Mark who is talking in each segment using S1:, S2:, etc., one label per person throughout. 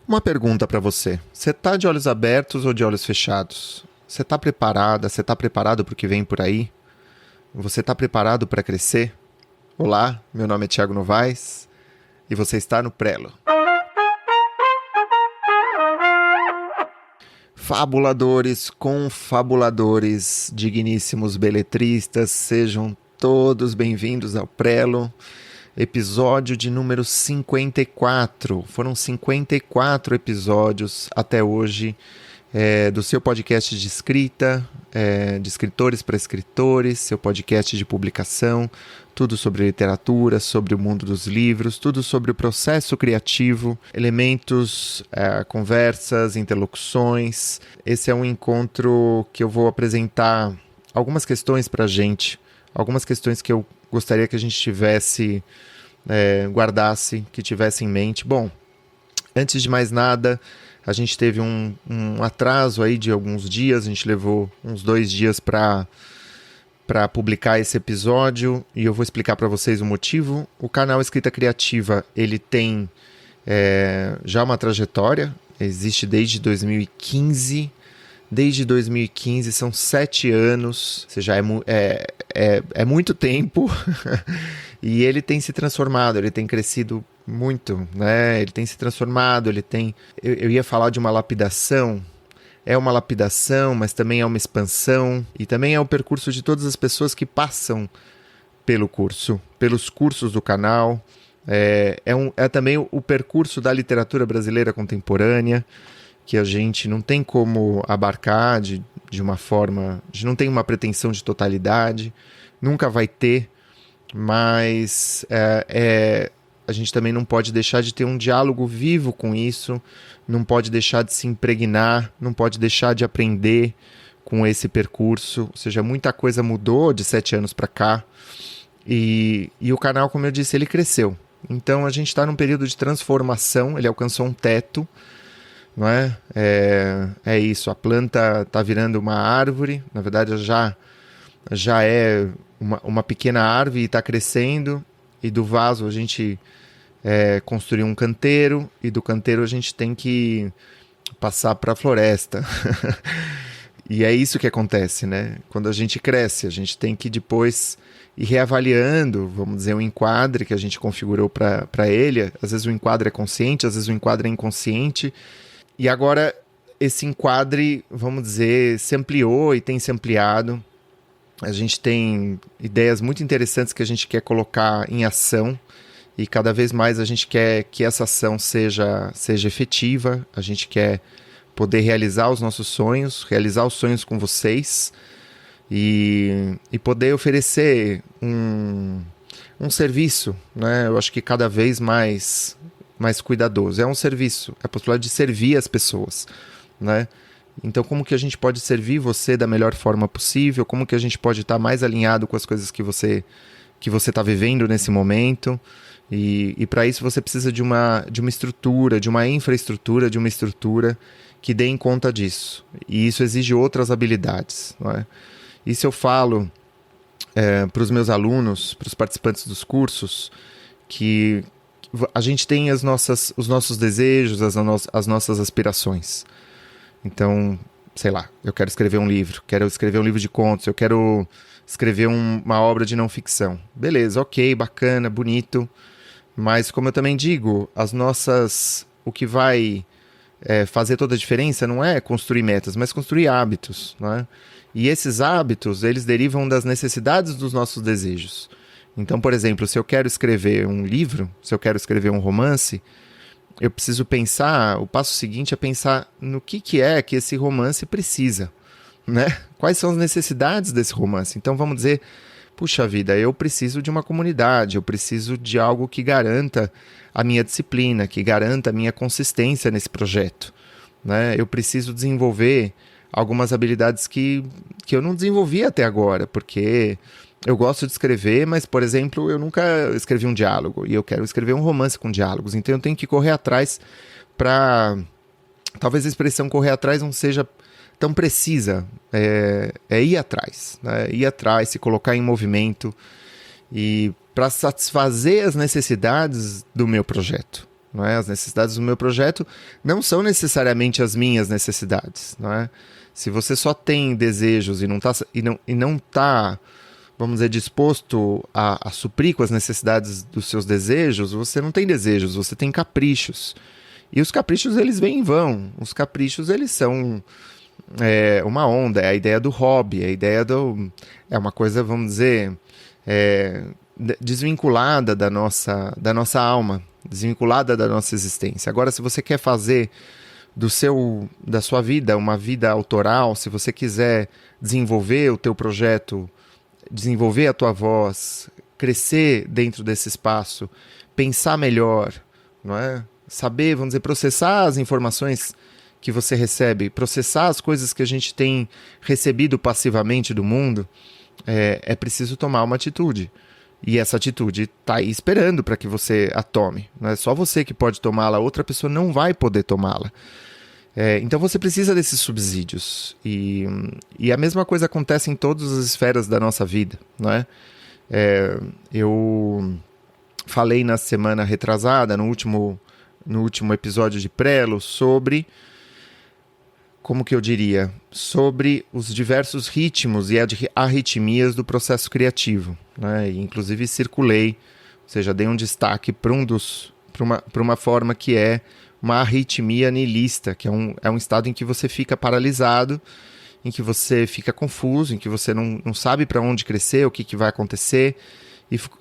S1: Uma pergunta para você. Você tá de olhos abertos ou de olhos fechados? Você tá preparada? Você tá preparado para o que vem por aí? Você tá preparado para crescer? Olá, meu nome é Thiago Novaes e você está no Prelo. Fabuladores, confabuladores, digníssimos beletristas, sejam todos bem-vindos ao Prelo. Episódio de número 54. Foram 54 episódios até hoje do seu podcast de escrita, de escritores para escritores, seu podcast de publicação, tudo sobre literatura, sobre o mundo dos livros, tudo sobre o processo criativo, elementos, conversas, interlocuções. Esse é um encontro que eu vou apresentar algumas questões para a gente, algumas questões que eu gostaria que a gente tivesse, guardasse, que tivesse em mente. Bom, antes de mais nada, a gente teve um atraso aí de alguns dias, a gente levou uns 2 dias para publicar esse episódio e eu vou explicar para vocês o motivo. O canal Escrita Criativa, ele tem já uma trajetória, existe desde 2015. Desde 2015, são 7 anos, ou seja, é muito tempo, e ele tem se transformado, ele tem crescido muito, né? Ele tem se transformado, ele tem... Eu ia falar de uma lapidação, é uma lapidação, mas também é uma expansão, e também é o percurso de todas as pessoas que passam pelo curso, pelos cursos do canal, é também o percurso da literatura brasileira contemporânea, que a gente não tem como abarcar de uma forma... A gente não tem uma pretensão de totalidade, nunca vai ter, mas a gente também não pode deixar de ter um diálogo vivo com isso, não pode deixar de se impregnar, não pode deixar de aprender com esse percurso. Ou seja, muita coisa mudou de 7 anos para cá, e o canal, como eu disse, ele cresceu. Então a gente está num período de transformação, ele alcançou um teto, não é? É isso, a planta está virando uma árvore, na verdade já é uma pequena árvore e está crescendo, e do vaso a gente construiu um canteiro, e do canteiro a gente tem que passar para a floresta. E é isso que acontece, né? Quando a gente cresce, a gente tem que depois ir reavaliando, vamos dizer, o enquadre que a gente configurou para ele. Às vezes o enquadre é consciente, às vezes o enquadre é inconsciente. E agora esse enquadre, vamos dizer, se ampliou e tem se ampliado. A gente tem ideias muito interessantes que a gente quer colocar em ação, e cada vez mais a gente quer que essa ação seja efetiva. A gente quer poder realizar os nossos sonhos, realizar os sonhos com vocês, e poder oferecer um serviço, né? Eu acho que cada vez mais cuidadoso. É um serviço, é a possibilidade de servir as pessoas, né? Então, como que a gente pode servir você da melhor forma possível? Como que a gente pode estar mais alinhado com as coisas que você está vivendo nesse momento? E para isso você precisa de uma estrutura, de uma infraestrutura, de uma estrutura que dê em conta disso. E isso exige outras habilidades, não é? Isso eu falo para os meus alunos, para os participantes dos cursos, que a gente tem os nossos desejos, as nossas aspirações. Então, sei lá, eu quero escrever um livro de contos, eu quero escrever uma obra de não ficção. Beleza, ok, bacana, bonito, mas como eu também digo, o que vai fazer toda a diferença não é construir metas, mas construir hábitos, não é? E esses hábitos, eles derivam das necessidades dos nossos desejos. Então, por exemplo, se eu quero escrever um livro, se eu quero escrever um romance, eu preciso pensar, o passo seguinte é pensar no que é que esse romance precisa, né? Quais são as necessidades desse romance? Então vamos dizer, puxa vida, eu preciso de uma comunidade, eu preciso de algo que garanta a minha disciplina, que garanta a minha consistência nesse projeto, né? Eu preciso desenvolver algumas habilidades que eu não desenvolvi até agora, porque eu gosto de escrever, mas, por exemplo, eu nunca escrevi um diálogo, e eu quero escrever um romance com diálogos, então eu tenho que correr atrás para... Talvez a expressão correr atrás não seja tão precisa, é ir atrás, né? Ir atrás, se colocar em movimento, e para satisfazer as necessidades do meu projeto, não é? As necessidades do meu projeto não são necessariamente as minhas necessidades, não é? Se você só tem desejos e não tá, vamos dizer, disposto a suprir com as necessidades dos seus desejos, você não tem desejos, você tem caprichos. E os caprichos, eles vêm e vão. Os caprichos, eles são uma onda, é a ideia do hobby, é a ideia é uma coisa, vamos dizer, desvinculada da nossa alma, desvinculada da nossa existência. Agora, se você quer fazer da sua vida uma vida autoral, se você quiser desenvolver o teu projeto, desenvolver a tua voz, crescer dentro desse espaço, pensar melhor, não é? Saber, vamos dizer, processar as informações que você recebe, processar as coisas que a gente tem recebido passivamente do mundo, é preciso tomar uma atitude. E essa atitude está aí esperando para que você a tome. Não é só você que pode tomá-la, outra pessoa não vai poder tomá-la. Então você precisa desses subsídios. E a mesma coisa acontece em todas as esferas da nossa vida, não é? Eu falei na semana retrasada, no último episódio de Prelo, sobre, como que eu diria, sobre os diversos ritmos e arritmias do processo criativo, né? E, inclusive circulei, ou seja, dei um destaque para uma forma que é uma arritmia nihilista, que é um estado em que você fica paralisado, em que você fica confuso, em que você não sabe para onde crescer, o que vai acontecer,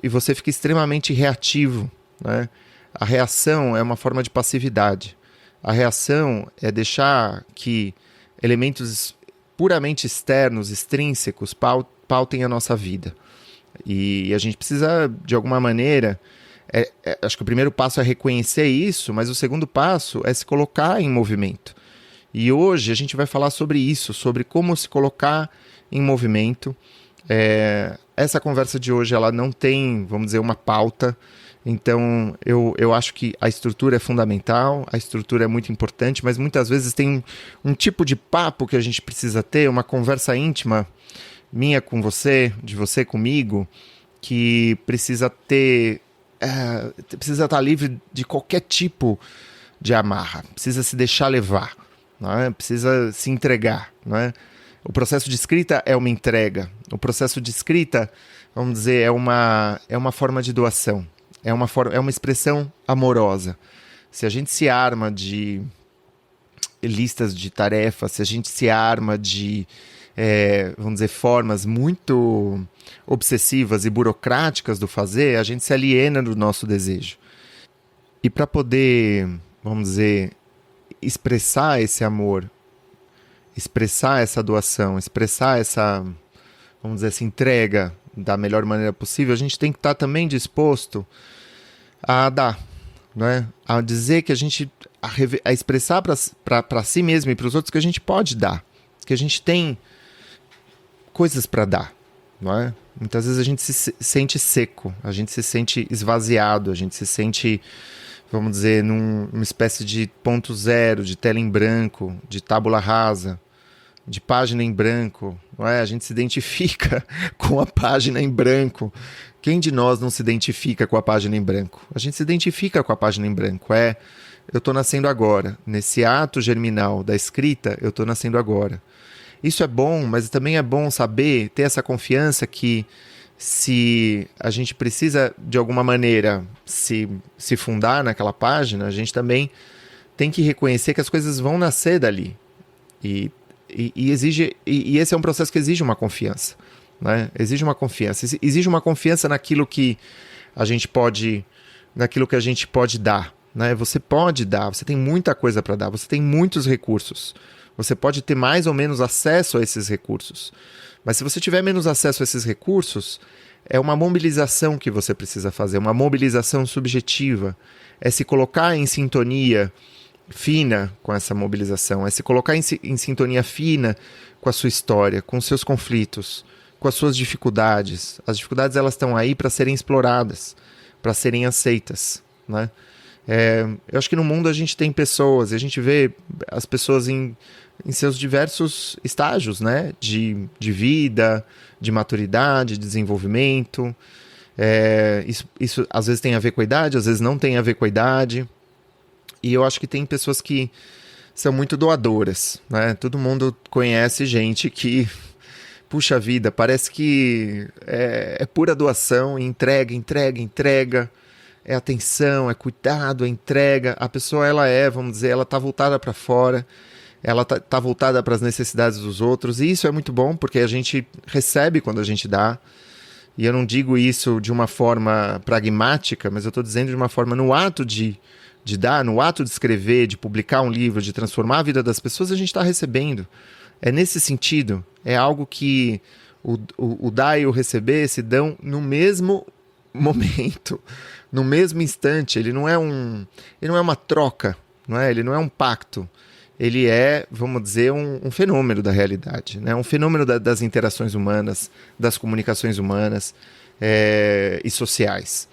S1: e você fica extremamente reativo, né? A reação é uma forma de passividade. A reação é deixar que elementos puramente externos, extrínsecos, pautem a nossa vida. E a gente precisa, de alguma maneira, acho que o primeiro passo é reconhecer isso, mas o segundo passo é se colocar em movimento. E hoje a gente vai falar sobre isso, sobre como se colocar em movimento. Essa conversa de hoje, ela não tem, vamos dizer, uma pauta. Então, eu acho que a estrutura é fundamental, a estrutura é muito importante, mas muitas vezes tem um tipo de papo que a gente precisa ter, uma conversa íntima, minha com você, de você comigo, que precisa estar livre de qualquer tipo de amarra, precisa se deixar levar, não é? Precisa se entregar, não é? O processo de escrita é uma entrega, o processo de escrita, vamos dizer, é uma forma de doação. É uma expressão amorosa. Se a gente se arma de listas de tarefas, se a gente se arma de, vamos dizer, formas muito obsessivas e burocráticas do fazer, a gente se aliena do nosso desejo. E para poder, vamos dizer, expressar esse amor, expressar essa doação, expressar essa, vamos dizer, essa entrega da melhor maneira possível, a gente tem que estar também disposto a dar, né? A dizer que a expressar para si mesmo e para os outros que a gente pode dar, que a gente tem coisas para dar, não é? Muitas vezes a gente se sente seco, a gente se sente esvaziado, a gente se sente, vamos dizer, numa espécie de ponto zero, de tela em branco, de tábula rasa, de página em branco, não é? A gente se identifica com a página em branco. Quem de nós não se identifica com a página em branco? A gente se identifica com a página em branco. Eu estou nascendo agora. Nesse ato germinal da escrita, eu estou nascendo agora. Isso é bom, mas também é bom saber, ter essa confiança que se a gente precisa, de alguma maneira, se fundar naquela página, a gente também tem que reconhecer que as coisas vão nascer dali. E esse é um processo que exige uma confiança, né? Exige uma confiança naquilo que a gente pode dar, né? Você pode dar, você tem muita coisa para dar, você tem muitos recursos, você pode ter mais ou menos acesso a esses recursos, mas se você tiver menos acesso a esses recursos, é uma mobilização que você precisa fazer, uma mobilização subjetiva, é se colocar em sintonia fina com essa mobilização, é se colocar em sintonia fina com a sua história, com os seus conflitos, com as suas dificuldades. As dificuldades, elas estão aí para serem exploradas, para serem aceitas, né? Eu acho que no mundo a gente tem pessoas, e a gente vê as pessoas em seus diversos estágios, né? De vida, de maturidade, de desenvolvimento. Isso às vezes tem a ver com a idade, às vezes não tem a ver com a idade. E eu acho que tem pessoas que são muito doadoras, né? Todo mundo conhece gente que, puxa vida, parece que é pura doação, entrega, entrega, entrega, é atenção, é cuidado, é entrega. A pessoa, vamos dizer, ela tá voltada para fora, ela tá voltada para as necessidades dos outros, e isso é muito bom, porque a gente recebe quando a gente dá. E eu não digo isso de uma forma pragmática, mas eu estou dizendo de uma forma no ato de dar, no ato de escrever, de publicar um livro, de transformar a vida das pessoas, a gente está recebendo. É nesse sentido, é algo que o dar e o receber se dão no mesmo momento, no mesmo instante. Ele não é uma troca, não é? Ele não é um pacto. Ele é, vamos dizer, um fenômeno da realidade, né? Um fenômeno das interações humanas, das comunicações humanas e sociais.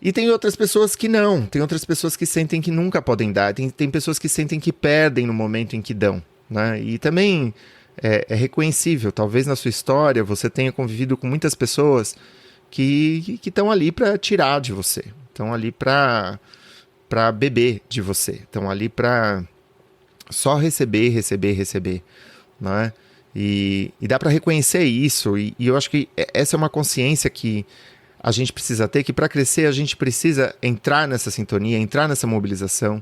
S1: E tem outras pessoas que não, tem outras pessoas que sentem que nunca podem dar, tem pessoas que sentem que perdem no momento em que dão, né? E também é reconhecível, talvez na sua história você tenha convivido com muitas pessoas que estão ali para tirar de você, estão ali para beber de você, estão ali para só receber, receber, receber, né? E dá para reconhecer isso, e eu acho que essa é uma consciência que a gente precisa ter, que para crescer a gente precisa entrar nessa sintonia, entrar nessa mobilização,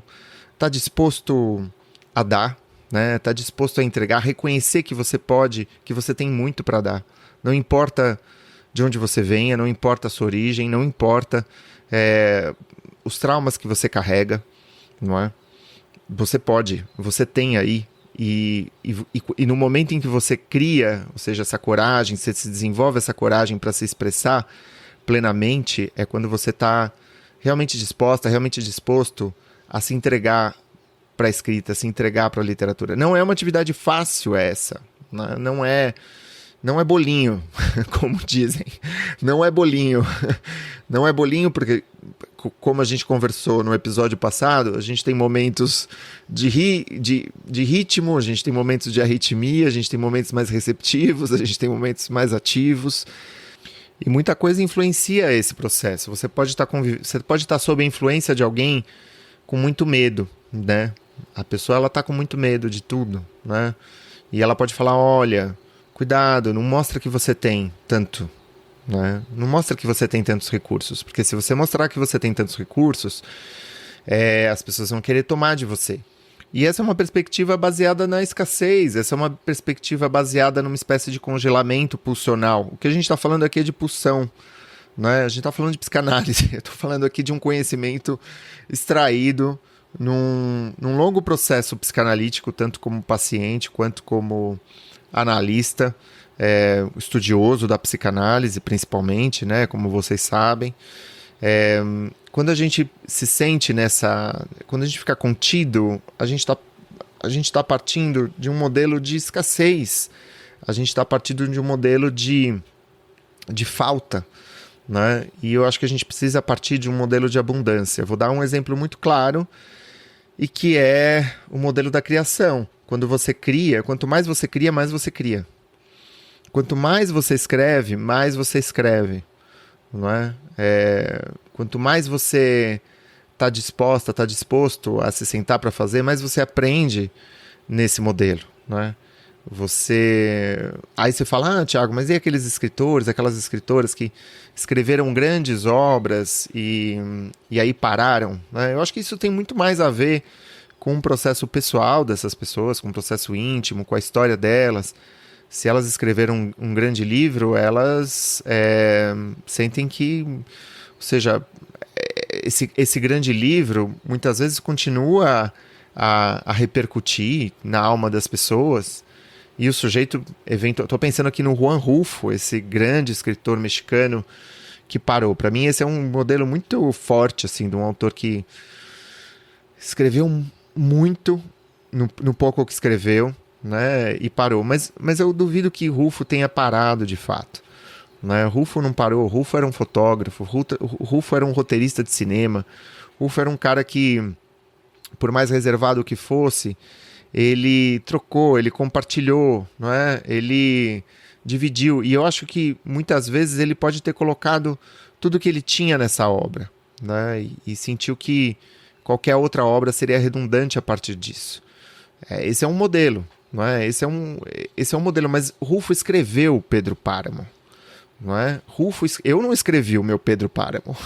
S1: tá disposto a dar, né? Tá disposto a entregar, reconhecer que você pode, que você tem muito para dar. Não importa de onde você venha, não importa a sua origem, não importa os traumas que você carrega, não é? Você pode, você tem aí, e no momento em que você cria, ou seja, essa coragem, você se desenvolve essa coragem para se expressar plenamente, é quando você está realmente disposta, realmente disposto a se entregar para a escrita, a se entregar para a literatura. Não é uma atividade fácil essa, né? Não é bolinho, como dizem. Não é bolinho. Não é bolinho porque, como a gente conversou no episódio passado, a gente tem momentos de ritmo, a gente tem momentos de arritmia, a gente tem momentos mais receptivos, a gente tem momentos mais ativos. E muita coisa influencia esse processo. Você pode estar sob a influência de alguém com muito medo, né? A pessoa ela está com muito medo de tudo, né? E ela pode falar, olha, cuidado, não mostra que você tem tanto, né? Não mostra que você tem tantos recursos, porque se você mostrar que você tem tantos recursos, as pessoas vão querer tomar de você. E essa é uma perspectiva baseada na escassez, essa é uma perspectiva baseada numa espécie de congelamento pulsional. O que a gente está falando aqui é de pulsão, né? A gente está falando de psicanálise, eu estou falando aqui de um conhecimento extraído num longo processo psicanalítico, tanto como paciente quanto como analista, estudioso da psicanálise principalmente, né? Como vocês sabem. Quando a gente se sente quando a gente fica contido, a gente tá partindo de um modelo de escassez, a gente está partindo de um modelo de falta, né? E eu acho que a gente precisa partir de um modelo de abundância. Vou dar um exemplo muito claro, e que é o modelo da criação. Quando você cria, quanto mais você cria, mais você cria. Quanto mais você escreve, mais você escreve, não é? Quanto mais você está disposto a se sentar para fazer, mais você aprende nesse modelo, não é? Aí você fala, Thiago, mas e aqueles escritores, aquelas escritoras que escreveram grandes obras e aí pararam, né? Eu acho que isso tem muito mais a ver com o processo pessoal dessas pessoas, com o processo íntimo, com a história delas. Se elas escreveram um grande livro, elas sentem que, ou seja, esse grande livro muitas vezes continua a repercutir na alma das pessoas. E o sujeito, estou pensando aqui no Juan Rulfo, esse grande escritor mexicano que parou. Para mim, esse é um modelo muito forte, assim, de um autor que escreveu muito no pouco que escreveu, né, e parou. Mas eu duvido que Rulfo tenha parado de fato, né? Rulfo não parou. Rulfo era um fotógrafo, Rulfo era um roteirista de cinema, Rulfo era um cara que, por mais reservado que fosse, ele trocou, ele compartilhou, não é? Ele dividiu. E eu acho que muitas vezes ele pode ter colocado tudo que ele tinha nessa obra, né? E sentiu que qualquer outra obra seria redundante a partir disso. Esse é um modelo, não é? Esse é um modelo, mas Rulfo escreveu Pedro Páramo, não é? Eu não escrevi o meu Pedro Páramo.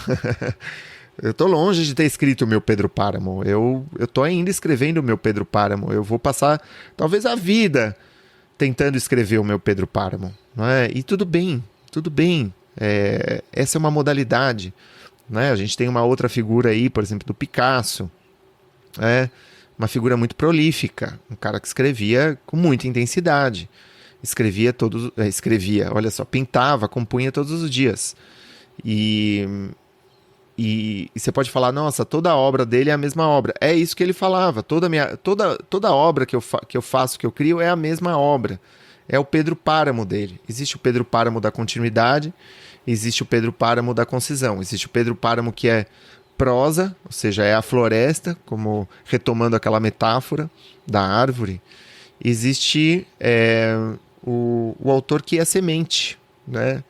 S1: Eu tô longe de ter escrito o meu Pedro Páramo. Eu tô ainda escrevendo o meu Pedro Páramo. Eu vou passar, talvez, a vida tentando escrever o meu Pedro Páramo, não é? E tudo bem, tudo bem. Essa é uma modalidade, né? A gente tem uma outra figura aí, por exemplo, do Picasso, uma figura muito prolífica, um cara que escrevia com muita intensidade, olha só, pintava, compunha todos os dias. E você pode falar, nossa, toda a obra dele é a mesma obra. É isso que ele falava, toda obra que eu faço, que eu crio, é a mesma obra. É o Pedro Páramo dele. Existe o Pedro Páramo da continuidade, existe o Pedro Páramo da concisão. Existe o Pedro Páramo que é prosa, ou seja, é a floresta, como retomando aquela metáfora da árvore. Existe o autor que é a semente, né?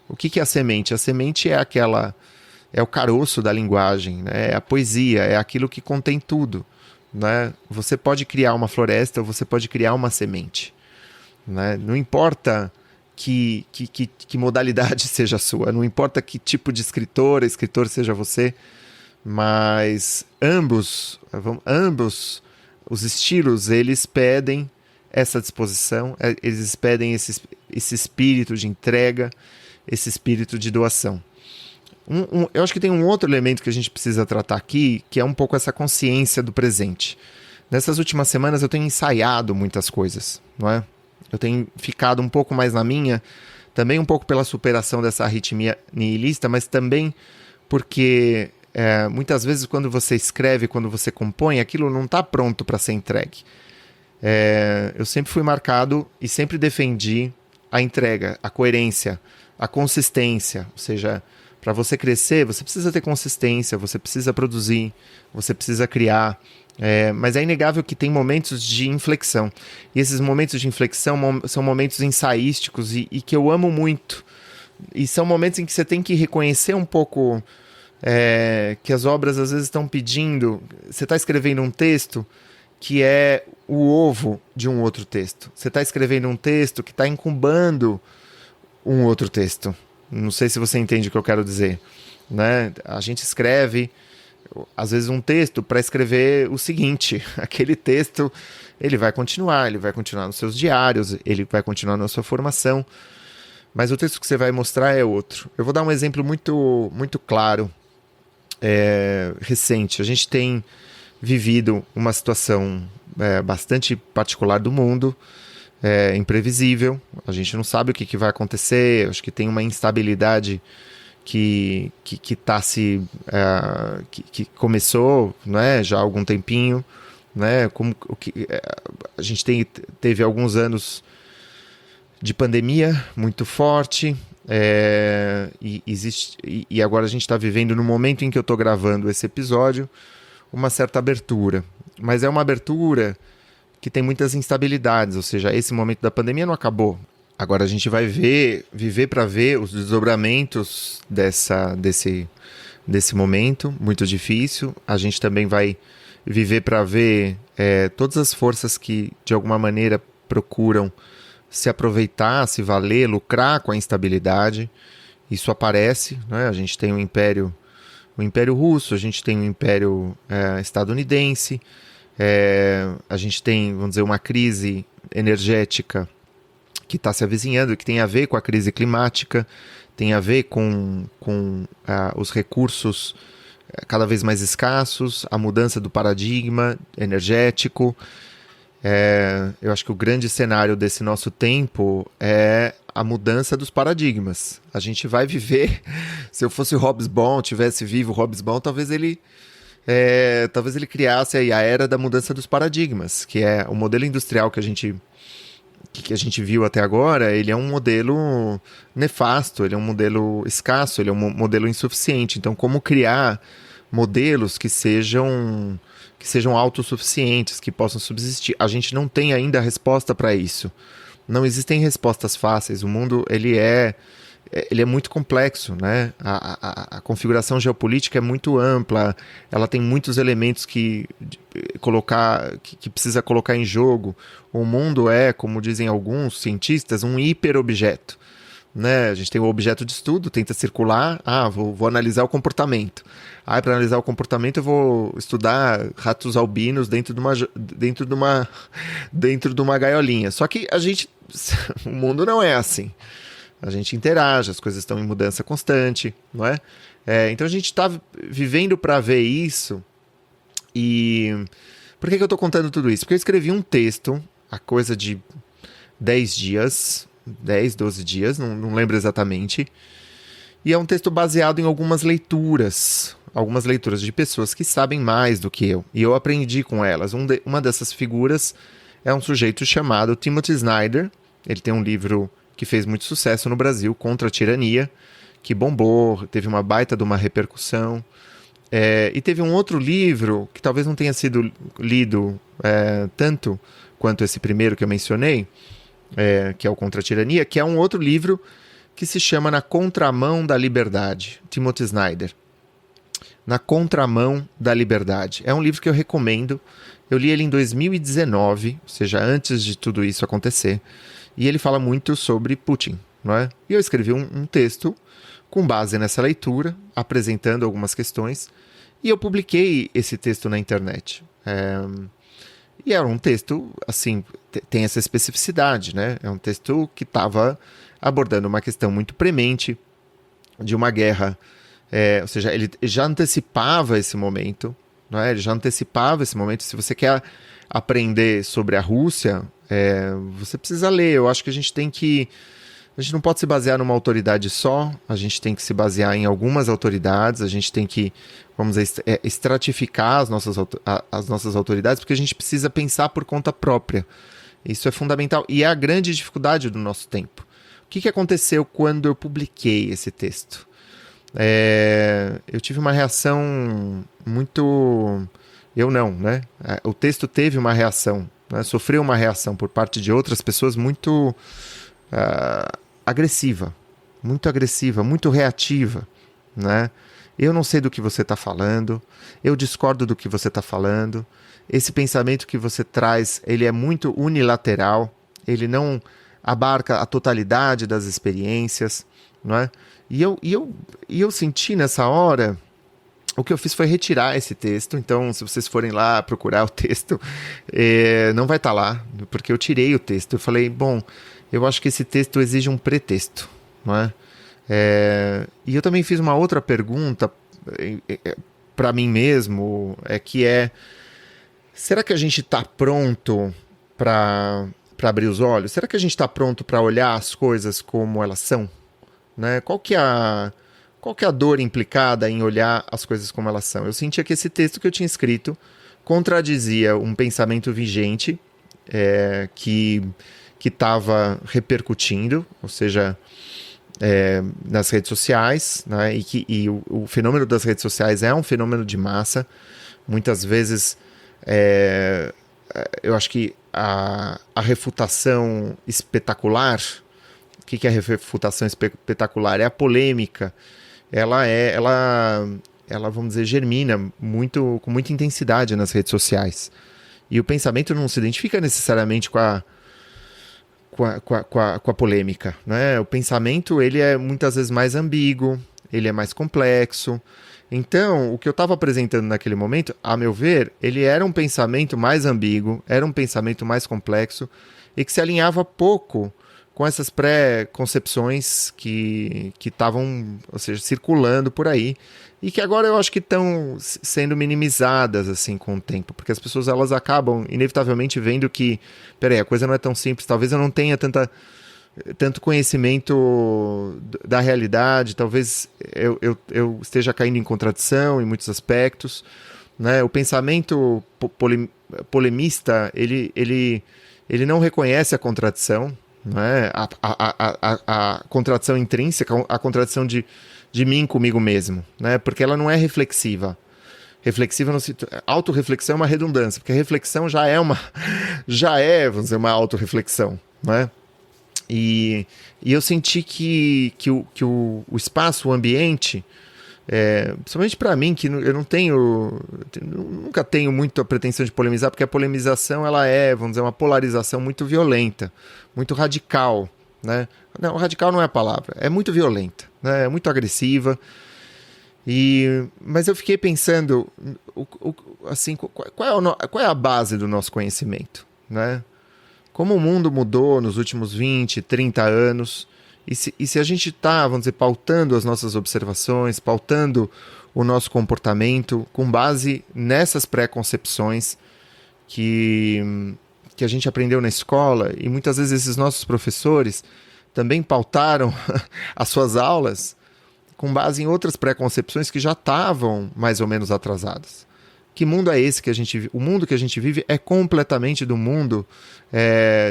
S1: O que é a semente? A semente é o caroço da linguagem, né? É a poesia, é aquilo que contém tudo, né? Você pode criar uma floresta ou você pode criar uma semente, né? Não importa que modalidade seja a sua, não importa que tipo de escritor seja você, mas ambos os estilos, eles pedem essa disposição, eles pedem esse espírito de entrega, esse espírito de doação. Eu acho que tem um outro elemento que a gente precisa tratar aqui, que é um pouco essa consciência do presente. Nessas últimas semanas eu tenho ensaiado muitas coisas, não é? Eu tenho ficado um pouco mais na minha, também um pouco pela superação dessa arritmia nihilista, mas também porque muitas vezes quando você escreve, quando você compõe, aquilo não está pronto para ser entregue. Eu sempre fui marcado e sempre defendi a entrega, a coerência, a consistência, ou seja, para você crescer, você precisa ter consistência, você precisa produzir, você precisa criar. Mas é inegável que tem momentos de inflexão. E esses momentos de inflexão são momentos ensaísticos e que eu amo muito. E são momentos em que você tem que reconhecer um pouco que as obras às vezes estão pedindo. Você está escrevendo um texto que é o ovo de um outro texto. Você está escrevendo um texto que está incubando um outro texto. Não sei se você entende o que eu quero dizer, né? A gente escreve, às vezes, um texto para escrever o seguinte. Aquele texto, ele vai continuar nos seus diários, ele vai continuar na sua formação, mas o texto que você vai mostrar é outro. Eu vou dar um exemplo muito, muito claro, recente. A gente tem vivido uma situação bastante particular do mundo, imprevisível, a gente não sabe o que vai acontecer, acho que tem uma instabilidade que começou, né, já há algum tempinho, né, a gente teve alguns anos de pandemia muito forte, e agora a gente está vivendo, no momento em que eu estou gravando esse episódio, uma certa abertura, mas é uma abertura que tem muitas instabilidades, ou seja, esse momento da pandemia não acabou. Agora a gente vai viver para ver os desdobramentos desse momento muito difícil. A gente também vai viver para ver todas as forças que, de alguma maneira, procuram se aproveitar, se valer, lucrar com a instabilidade. Isso aparece, né? A gente tem o Império Russo, a gente tem o Império estadunidense, a gente tem, vamos dizer, uma crise energética que está se avizinhando, que tem a ver com a crise climática, tem a ver com os recursos cada vez mais escassos, a mudança do paradigma energético. Eu acho que o grande cenário desse nosso tempo é a mudança dos paradigmas. A gente vai viver, se eu fosse o Hobsbawm, tivesse vivo o Hobsbawm, talvez ele criasse aí a era da mudança dos paradigmas, que é o modelo industrial que a gente viu até agora. Ele é um modelo nefasto, ele é um modelo escasso, ele é um modelo insuficiente. Então, como criar modelos que sejam autossuficientes, que possam subsistir? A gente não tem ainda a resposta para isso. Não existem respostas fáceis. O mundo, ele é ele é muito complexo, né? A configuração geopolítica é muito ampla, ela tem muitos elementos que precisa colocar em jogo. O mundo é, como dizem alguns cientistas, um hiperobjeto. Né? A gente tem o objeto de estudo, tenta circular, vou analisar o comportamento. Para analisar o comportamento eu vou estudar ratos albinos dentro de uma gaiolinha. Só que o mundo não é assim. A gente interage, as coisas estão em mudança constante, não é? Então a gente está vivendo para ver isso. E por que eu estou contando tudo isso? Porque eu escrevi um texto, há coisa de 10 dias, 10, 12 dias, não lembro exatamente. E é um texto baseado em algumas leituras de pessoas que sabem mais do que eu. E eu aprendi com elas. Uma dessas figuras é um sujeito chamado Timothy Snyder. Ele tem um livro que fez muito sucesso no Brasil, Contra a Tirania, que bombou, teve uma baita de uma repercussão. E teve um outro livro, que talvez não tenha sido lido tanto quanto esse primeiro que eu mencionei, que é o Contra a Tirania, que é um outro livro que se chama Na Contramão da Liberdade, Timothy Snyder. Na Contramão da Liberdade. É um livro que eu recomendo. Eu li ele em 2019, ou seja, antes de tudo isso acontecer. E ele fala muito sobre Putin, não é? E eu escrevi um texto com base nessa leitura, apresentando algumas questões, e eu publiquei esse texto na internet. E era um texto, assim, tem essa especificidade, né? É um texto que estava abordando uma questão muito premente de uma guerra, ou seja, ele já antecipava esse momento, não é? Ele já antecipava esse momento. Se você quer aprender sobre a Rússia, você precisa ler. Eu acho que a gente não pode se basear numa autoridade só, a gente tem que se basear em algumas autoridades, a gente tem que, vamos dizer, estratificar as nossas autoridades, porque a gente precisa pensar por conta própria. Isso é fundamental e é a grande dificuldade do nosso tempo. O que aconteceu quando eu publiquei esse texto? Eu tive uma reação muito... Eu não, né? O texto teve uma reação, né? Sofreu uma reação por parte de outras pessoas muito agressiva, muito reativa, né? Eu não sei do que você está falando, eu discordo do que você está falando, esse pensamento que você traz, ele é muito unilateral, ele não abarca a totalidade das experiências, não é? E eu senti nessa hora, o que eu fiz foi retirar esse texto. Então, se vocês forem lá procurar o texto, não vai estar lá, porque eu tirei o texto. Eu falei, bom, eu acho que esse texto exige um pretexto, não é? E eu também fiz uma outra pergunta para mim mesmo, será que a gente está pronto para abrir os olhos? Será que a gente está pronto para olhar as coisas como elas são? Né? Qual que é a dor implicada em olhar as coisas como elas são? Eu sentia que esse texto que eu tinha escrito contradizia um pensamento vigente que estava repercutindo, ou seja, nas redes sociais, né? E o fenômeno das redes sociais é um fenômeno de massa. Muitas vezes eu acho que a refutação espetacular... O que é a refutação espetacular? É a polêmica. Ela, vamos dizer, germina com muita intensidade nas redes sociais. E o pensamento não se identifica necessariamente com a polêmica, né? O pensamento, ele é muitas vezes mais ambíguo, ele é mais complexo. Então, o que eu estava apresentando naquele momento, a meu ver, ele era um pensamento mais ambíguo, era um pensamento mais complexo e que se alinhava pouco com essas pré-concepções que estavam, ou seja, circulando por aí e que agora eu acho que estão sendo minimizadas assim com o tempo, porque as pessoas elas acabam inevitavelmente vendo que, peraí, a coisa não é tão simples, talvez eu não tenha tanto conhecimento da realidade, talvez eu esteja caindo em contradição em muitos aspectos, né? O pensamento polemista, ele não reconhece a contradição, não é? A contradição intrínseca, a contradição de mim comigo mesmo, né? Porque ela não é reflexiva. Reflexiva, autorreflexão é uma redundância, porque a reflexão já é, vamos dizer, uma autorreflexão, não é? E eu senti que o espaço, o ambiente, principalmente para mim, que eu não tenho, nunca tenho muito a pretensão de polemizar, porque a polemização ela vamos dizer, uma polarização muito violenta, muito radical, né? Não, radical não é a palavra, é muito violenta, né? É muito agressiva. Mas eu fiquei pensando, assim, qual é a base do nosso conhecimento, né? Como o mundo mudou nos últimos 20, 30 anos, e se a gente está, vamos dizer, pautando as nossas observações, pautando o nosso comportamento com base nessas pré-concepções que a gente aprendeu na escola, e muitas vezes esses nossos professores também pautaram as suas aulas com base em outras pré-concepções que já estavam mais ou menos atrasadas. Que mundo é esse que a gente vive? O mundo que a gente vive é completamente do mundo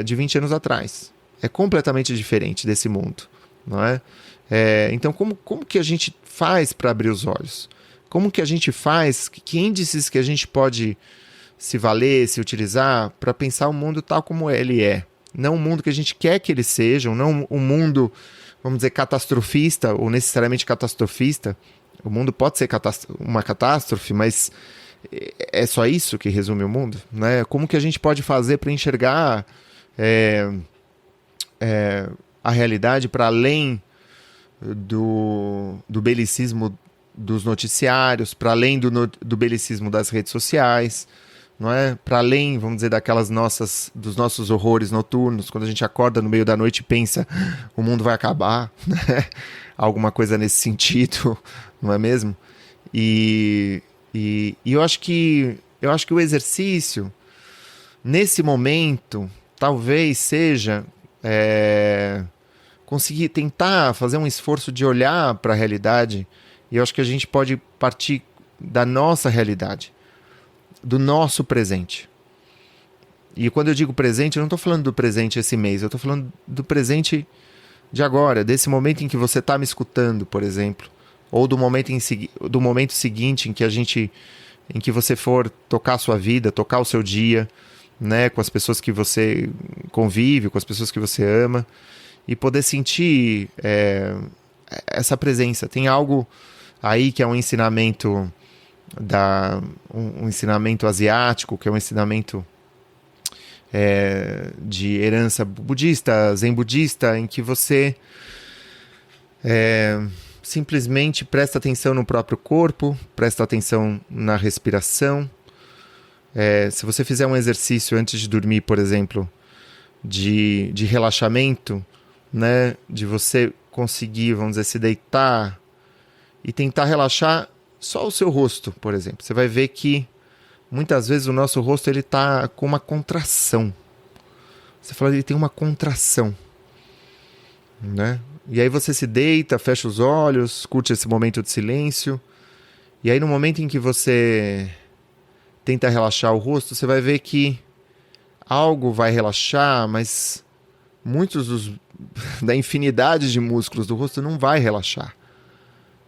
S1: de 20 anos atrás. É completamente diferente desse mundo, não é? Então, como que a gente faz para abrir os olhos? Como que a gente faz? Que índices que a gente pode se valer, se utilizar para pensar o mundo tal como ele é? Não o mundo que a gente quer que ele seja, não o mundo, vamos dizer, catastrofista ou necessariamente catastrofista. O mundo pode ser uma catástrofe, mas é só isso que resume o mundo, né? Como que a gente pode fazer para enxergar a realidade para além do belicismo dos noticiários, para além do belicismo das redes sociais, não é? Para além, vamos dizer, dos nossos horrores noturnos, quando a gente acorda no meio da noite e pensa, o mundo vai acabar, né? Alguma coisa nesse sentido, não é mesmo? E eu acho que o exercício, nesse momento, talvez seja conseguir tentar fazer um esforço de olhar para a realidade, e eu acho que a gente pode partir da nossa realidade, do nosso presente. E quando eu digo presente, eu não estou falando do presente esse mês, eu estou falando do presente de agora, desse momento em que você está me escutando, por exemplo, ou do momento seguinte em que você for tocar a sua vida, tocar o seu dia, né, com as pessoas que você convive, com as pessoas que você ama, e poder sentir essa presença. Tem algo aí que é um ensinamento um ensinamento asiático, que é um ensinamento de herança budista, zen budista, em que você simplesmente presta atenção no próprio corpo, presta atenção na respiração. Se você fizer um exercício antes de dormir, por exemplo, de relaxamento, né, de você conseguir, vamos dizer, se deitar e tentar relaxar só o seu rosto, por exemplo. Você vai ver que muitas vezes o nosso rosto ele está com uma contração. Você fala, ele tem uma contração, né? E aí você se deita, fecha os olhos, curte esse momento de silêncio. E aí no momento em que você tenta relaxar o rosto, você vai ver que algo vai relaxar, mas muitos da infinidade de músculos do rosto não vai relaxar.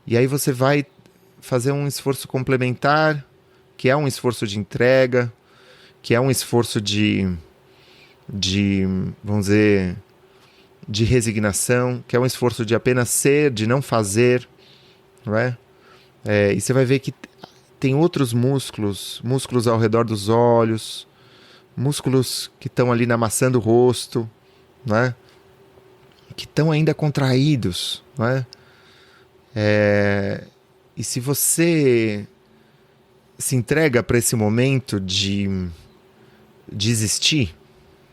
S1: E aí você vai fazer um esforço complementar, que é um esforço de entrega, que é um esforço de vamos dizer, de resignação, que é um esforço de apenas ser, de não fazer, não é? E você vai ver que tem outros músculos ao redor dos olhos, músculos que estão ali na maçã do rosto, não é? Que estão ainda contraídos, não é? E se você se entrega para esse momento de existir,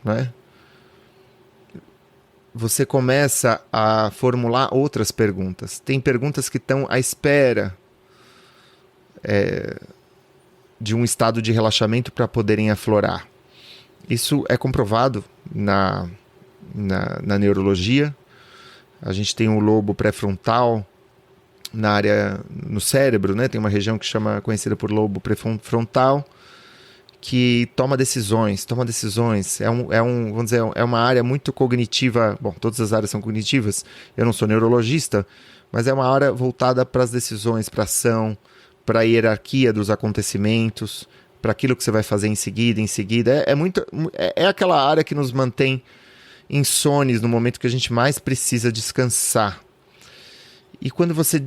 S1: né? Você começa a formular outras perguntas. Tem perguntas que estão à espera de um estado de relaxamento para poderem aflorar. Isso é comprovado na neurologia. A gente tem um lobo pré-frontal no cérebro, né? Tem uma região conhecida por lobo pré-frontal, que toma decisões. Vamos dizer, é uma área muito cognitiva. Bom, todas as áreas são cognitivas. Eu não sou neurologista, mas é uma área voltada para as decisões, para a ação, para a hierarquia dos acontecimentos, para aquilo que você vai fazer em seguida. É aquela área que nos mantém insones no momento que a gente mais precisa descansar. E quando você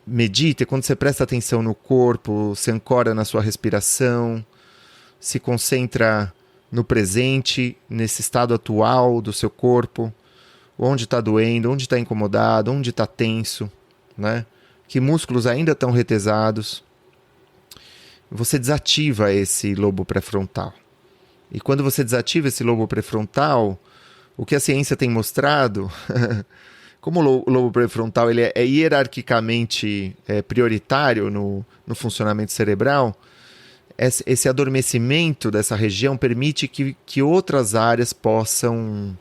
S1: medita, quando você presta atenção no corpo, se ancora na sua respiração, se concentra no presente, nesse estado atual do seu corpo, onde está doendo, onde está incomodado, onde está tenso, né? Que músculos ainda estão retesados. Você desativa esse lobo pré-frontal. E quando você desativa esse lobo pré-frontal, o que a ciência tem mostrado, como o lobo pré-frontal ele é hierarquicamente prioritário no funcionamento cerebral, esse adormecimento dessa região permite que outras áreas possam,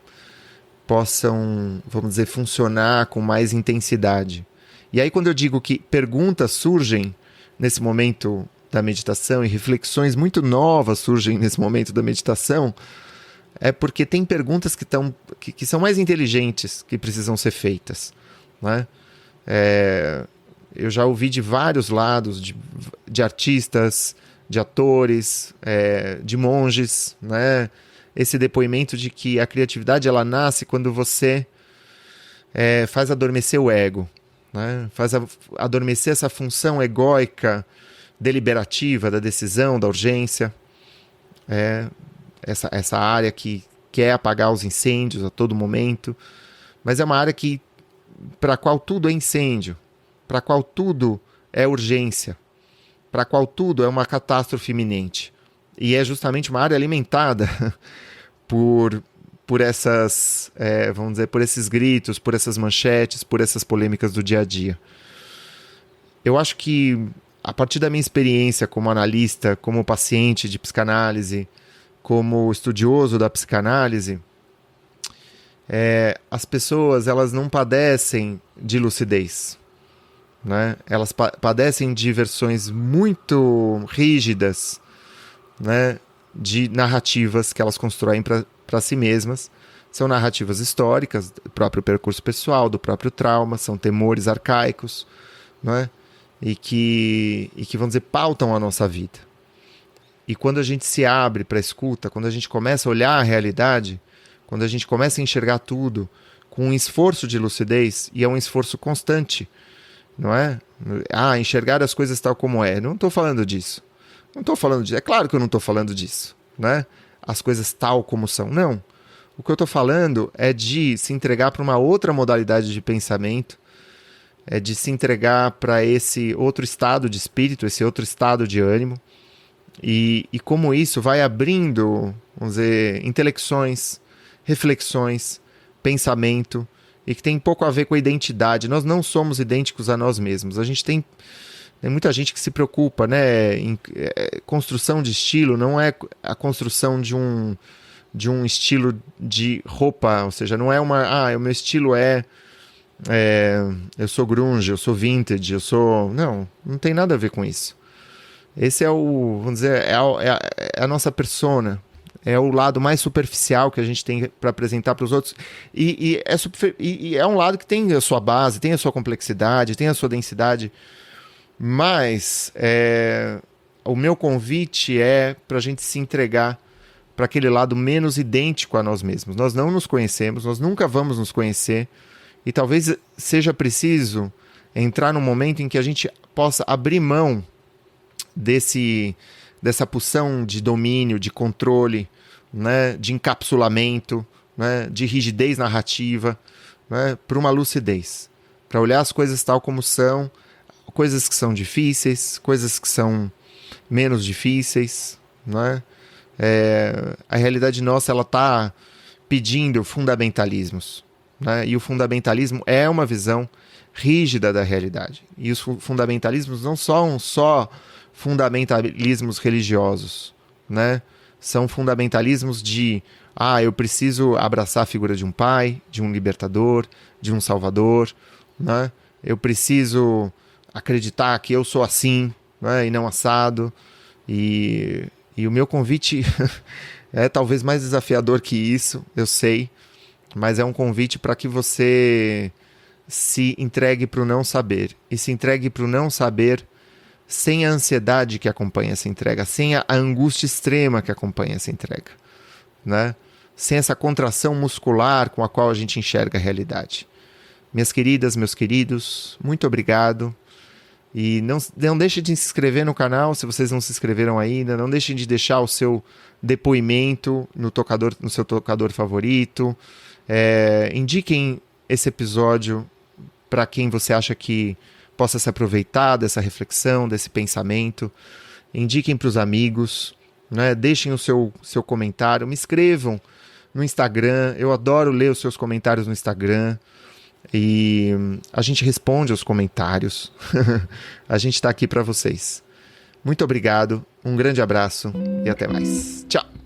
S1: vamos dizer, funcionar com mais intensidade. E aí quando eu digo que perguntas surgem nesse momento da meditação e reflexões muito novas surgem nesse momento da meditação, é porque tem perguntas que são mais inteligentes que precisam ser feitas, né? Eu já ouvi de vários lados, de artistas, de atores, de monges, né? Esse depoimento de que a criatividade ela nasce quando você faz adormecer o ego, né? Faz adormecer essa função egóica deliberativa da decisão, da urgência, essa área que quer apagar os incêndios a todo momento, mas é uma área para a qual tudo é incêndio, para a qual tudo é urgência, para a qual tudo é uma catástrofe iminente. E é justamente uma área alimentada por essas, vamos dizer, por esses gritos, por essas manchetes, por essas polêmicas do dia a dia. Eu acho que, a partir da minha experiência como analista, como paciente de psicanálise, como estudioso da psicanálise, as pessoas elas não padecem de lucidez, né? Elas padecem de versões muito rígidas, né, de narrativas que elas constroem para si mesmas. São narrativas históricas, do próprio percurso pessoal, do próprio trauma, são temores arcaicos, né? E que, vamos dizer, pautam a nossa vida. E quando a gente se abre para a escuta, quando a gente começa a olhar a realidade, quando a gente começa a enxergar tudo com um esforço de lucidez, e é um esforço constante, não é? Enxergar as coisas tal como é. Não estou falando disso. Não estou falando disso. É claro que eu não estou falando disso, né? As coisas tal como são. Não. O que eu estou falando é de se entregar para uma outra modalidade de pensamento, é de se entregar para esse outro estado de espírito, esse outro estado de ânimo, e como isso vai abrindo, vamos dizer, intelecções, reflexões, pensamento, e que tem pouco a ver com a identidade. Nós não somos idênticos a nós mesmos. A gente tem muita gente que se preocupa, né? Construção de estilo não é a construção de um estilo de roupa, ou seja, não é o meu estilo eu sou grunge, eu sou vintage, não tem nada a ver com isso. Esse vamos dizer, é a nossa persona, é o lado mais superficial que a gente tem para apresentar para os outros, e é um lado que tem a sua base, tem a sua complexidade, tem a sua densidade, mas o meu convite é para a gente se entregar para aquele lado menos idêntico a nós mesmos. Nós não nos conhecemos, nós nunca vamos nos conhecer, e talvez seja preciso entrar num momento em que a gente possa abrir mão dessa pulsão de domínio, de controle, né, de encapsulamento, né, de rigidez narrativa, né, para uma lucidez, para olhar as coisas tal como são, coisas que são difíceis, coisas que são menos difíceis, né? A realidade nossa ela está pedindo fundamentalismos, né? E o fundamentalismo é uma visão rígida da realidade. E os fundamentalismos não são só fundamentalismos religiosos, né? São fundamentalismos de eu preciso abraçar a figura de um pai, de um libertador, de um salvador, né? Eu preciso acreditar que eu sou assim, né? E não assado. E o meu convite é talvez mais desafiador que isso, eu sei, mas é um convite para que você se entregue para o não saber, e se entregue para o não saber sem a ansiedade que acompanha essa entrega, sem a angústia extrema que acompanha essa entrega, né? sem essa contração muscular com a qual a gente enxerga a realidade. Minhas queridas, meus queridos, muito obrigado. E não deixem de se inscrever no canal, se vocês não se inscreveram ainda. Não deixem de deixar o seu depoimento no seu tocador favorito. Indiquem esse episódio para quem você acha que possa se aproveitar dessa reflexão, desse pensamento. Indiquem para os amigos, né? Deixem o seu comentário. Me escrevam no Instagram. Eu adoro ler os seus comentários no Instagram. E a gente responde aos comentários. A gente está aqui para vocês. Muito obrigado, um grande abraço e até mais. Tchau!